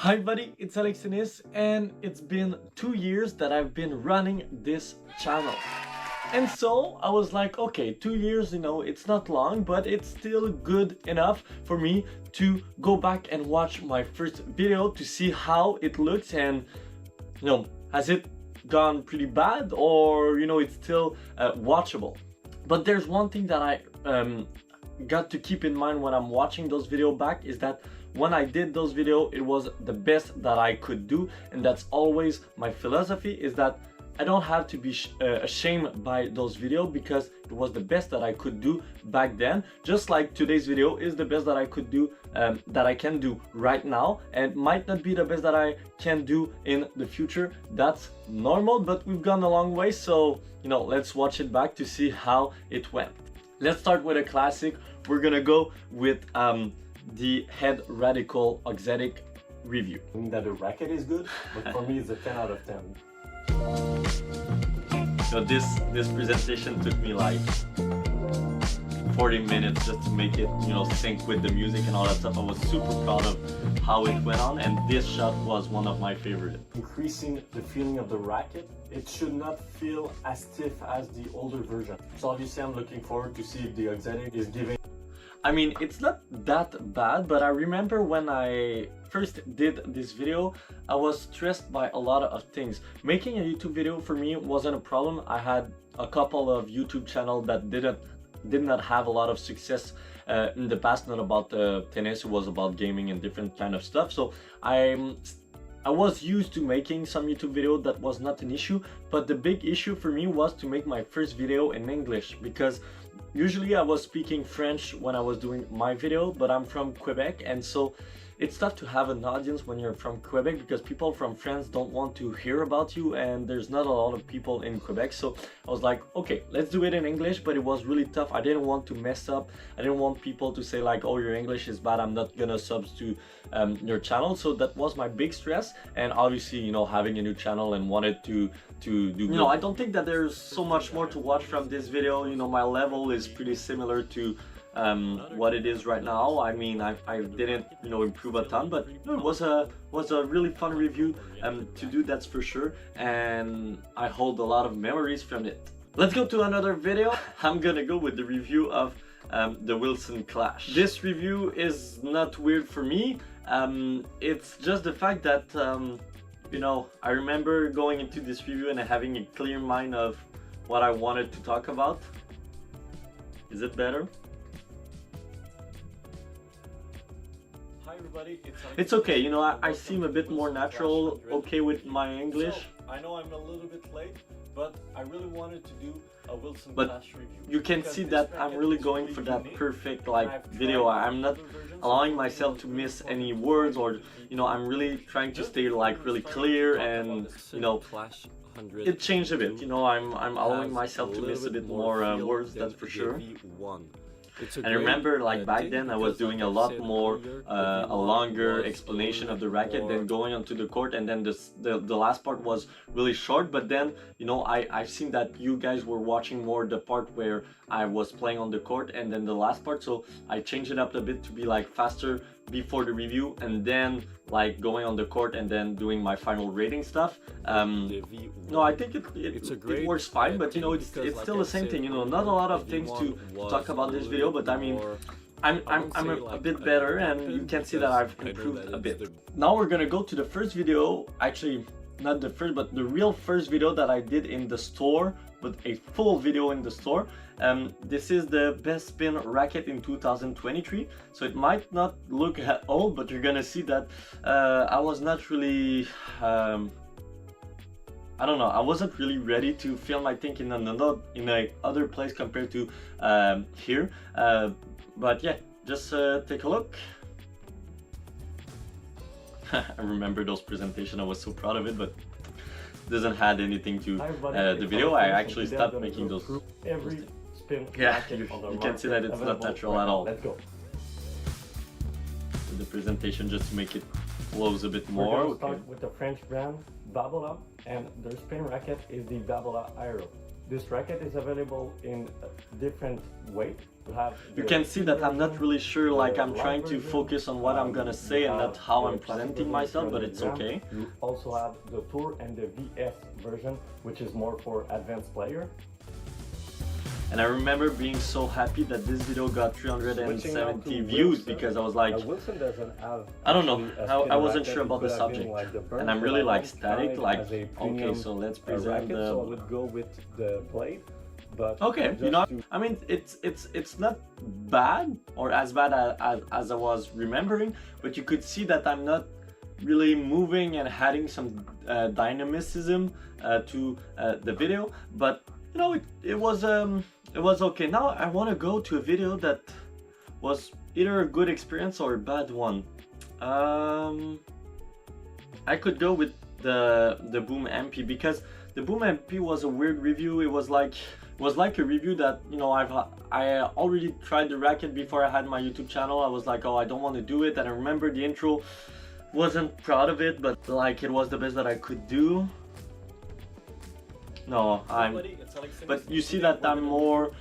Hi buddy, it's Alexinus and it's been 2 years that I've been running this channel. And so I was like, okay, 2 years, it's not long, but it's still good enough for me to go back and watch my first video to see how it looks and, has it gone pretty bad or, it's still watchable. But there's one thing that I got to keep in mind when I'm watching those videos back is that when I did those videos, it was the best that I could do, and that's always my philosophy, is that I don't have to be ashamed by those videos because it was the best that I could do back then. Just like today's video is the best that I could do, that I can do right now, and might not be the best that I can do in the future. That's normal, but we've gone a long way, so let's watch it back to see how it went. Let's start with a classic. We're gonna go with the Head Radical Auxetic review. I think that the racket is good, but for me it's a 10 out of 10. So this presentation took me like 40 minutes just to make it, sync with the music and all that stuff. I was super proud of how it went on, and this shot was one of my favorites. Increasing the feeling of the racket, it should not feel as stiff as the older version. So obviously I'm looking forward to see if the Auxetic is giving. I mean, it's not that bad, but I remember when I first did this video, I was stressed by a lot of things. Making a YouTube video for me wasn't a problem. I had a couple of YouTube channels that did not have a lot of success in the past, not about tennis, it was about gaming and different kind of stuff. So I was used to making some YouTube video. That was not an issue, but the big issue for me was to make my first video in English, because usually I was speaking French when I was doing my video, but I'm from Quebec, and so it's tough to have an audience when you're from Quebec because people from France don't want to hear about you, and there's not a lot of people in Quebec. So I was like, okay, let's do it in English, but it was really tough. I didn't want to mess up. I didn't want people to say like, oh, your English is bad, I'm not gonna sub to your channel. So that was my big stress, and obviously, having a new channel and wanted to do I don't think that there's so much more to watch from this video. My level is pretty similar to what it is right now. I mean, I didn't improve a ton, but it was a really fun review to do, that's for sure, and I hold a lot of memories from it. Let's go to another video. I'm gonna go with the review of the Wilson Clash. This review is not weird for me. It's just the fact that I remember going into this review and having a clear mind of what I wanted to talk about. Is it better? Hi everybody, It's okay, I seem a bit more natural, okay with my English. So, I know I'm a little bit late, but I really wanted to do a Wilson But Clash review. you can see that I'm really going for that perfect video. I'm not allowing myself to miss any words, or I'm really trying to stay really clear, and it changed a bit. I'm allowing myself to miss a bit more words, that's for sure. And I remember back then I was doing a lot more a longer explanation of the racket than going onto the court, and then the last part was really short. But then I've seen that you guys were watching more the part where I was playing on the court and then the last part, so I changed it up a bit to be faster before the review, and then going on the court and then doing my final rating stuff. No, I think it works fine, but it's still the same thing. Not a lot of things to talk about this video, but I mean, I'm a bit better, and you can see that I've improved a bit. Now we're gonna go to the first video, actually not the first, but the real first video that I did in the store, but a full video in the store. This is the best spin racket in 2023, so it might not look old, but you're gonna see that I was not really I don't know, I wasn't really ready to film, I think, in a other place compared to here, but yeah, just take a look. I remember those presentations, I was so proud of it, but it doesn't add anything to the video. I actually stopped making those. Every spin. Yeah, you can see that it's not natural at all. Let's go. The presentation, just to make it flows a bit We're more. going to start with the French brand Babolat, and their spin racket is the Babolat Aero. This racket is available in different weight. You can see that I'm not really sure, like I'm trying to focus on what I'm gonna say and not how I'm presenting myself, but it's okay. You also have the Tour and the VS version, which is more for advanced player. And I remember being so happy that this video got 370 views because I was like, Wilson doesn't have I don't know, I wasn't racket. sure about the It could have been subject. like the Burn, And I'm but really I like don't static, find like, as a okay, premium, so let's racket, present so I the... would go with the blade. But Okay, you know, I mean, it's not bad or as bad as I was remembering, but you could see that I'm not really moving and adding some dynamicism to the video, but you know, it was okay. Now I want to go to a video that was either a good experience or a bad one. I could go with the Boom MP because the Boom MP was a weird review. It was like a review that, you know, I already tried the racket before I had my YouTube channel. I was like, oh, I don't want to do it, and I remember the intro, wasn't proud of it, but like it was the best that I could do. No, but you see that I'm more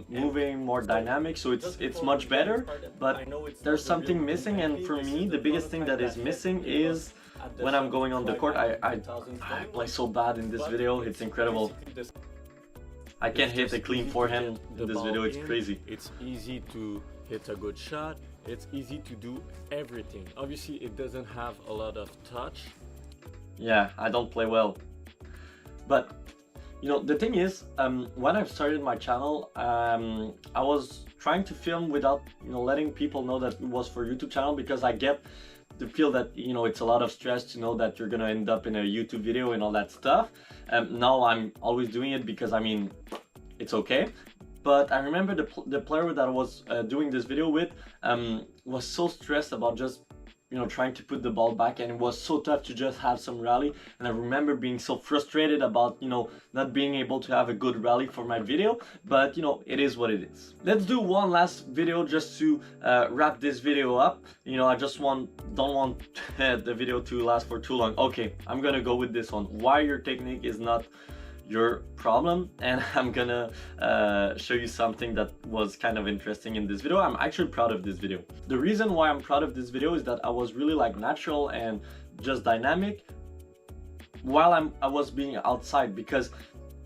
moving, more dynamic, so it's much better, but there's something missing, and for me the biggest thing that is missing is when I'm going on the court. I play so bad in this video, it's incredible. I can't hit a clean forehand in this video, it's crazy. It's easy to hit a good shot, it's easy to do everything. Obviously it doesn't have a lot of touch. Yeah, I don't play well. But you know, the thing is, when I started my channel, I was trying to film without, you know, letting people know that it was for YouTube channel, because I get the feel that, you know, it's a lot of stress to know that you're gonna end up in a YouTube video and all that stuff. Now I'm always doing it because, I mean, it's okay. But I remember the player that I was doing this video with was so stressed about just, you know, trying to put the ball back, and it was so tough to just have some rally. And I remember being so frustrated about, you know, not being able to have a good rally for my video, but you know, it is what it is. Let's do one last video just to wrap this video up. You know, I just don't want the video to last for too long. Okay, I'm gonna go with this one. Why your technique is not your problem, and I'm gonna show you something that was kind of interesting in this video. I'm actually proud of this video. The reason why I'm proud of this video is that I was really like natural and just dynamic while I was being outside, because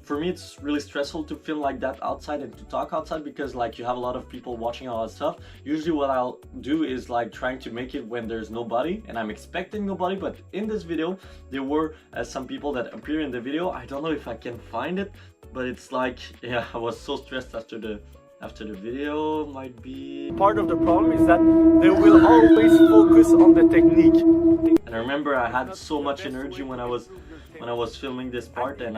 for me it's really stressful to film like that outside and to talk outside, because like you have a lot of people watching all that stuff. Usually what I'll do is like trying to make it when there's nobody and I'm expecting nobody, but in this video there were some people that appear in the video. I don't know if I can find it, but it's like, yeah, I was so stressed after the video. Might be Part of the problem is that they will always focus on the technique. And I remember I had so much energy when I was filming this part, and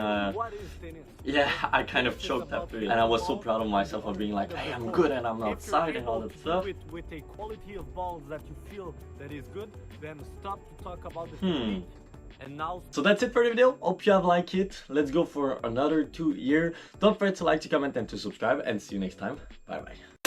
yeah, I kind of choked after it, and I was so proud of myself of being like, hey, I'm good and I'm outside and all that stuff. With a quality of balls that you feel that is good, then stop to talk about the technique. And now, so that's it for the video. Hope you have liked it. Let's go for another 2 years. Don't forget to like, to comment, and to subscribe, and see you next time. Bye bye.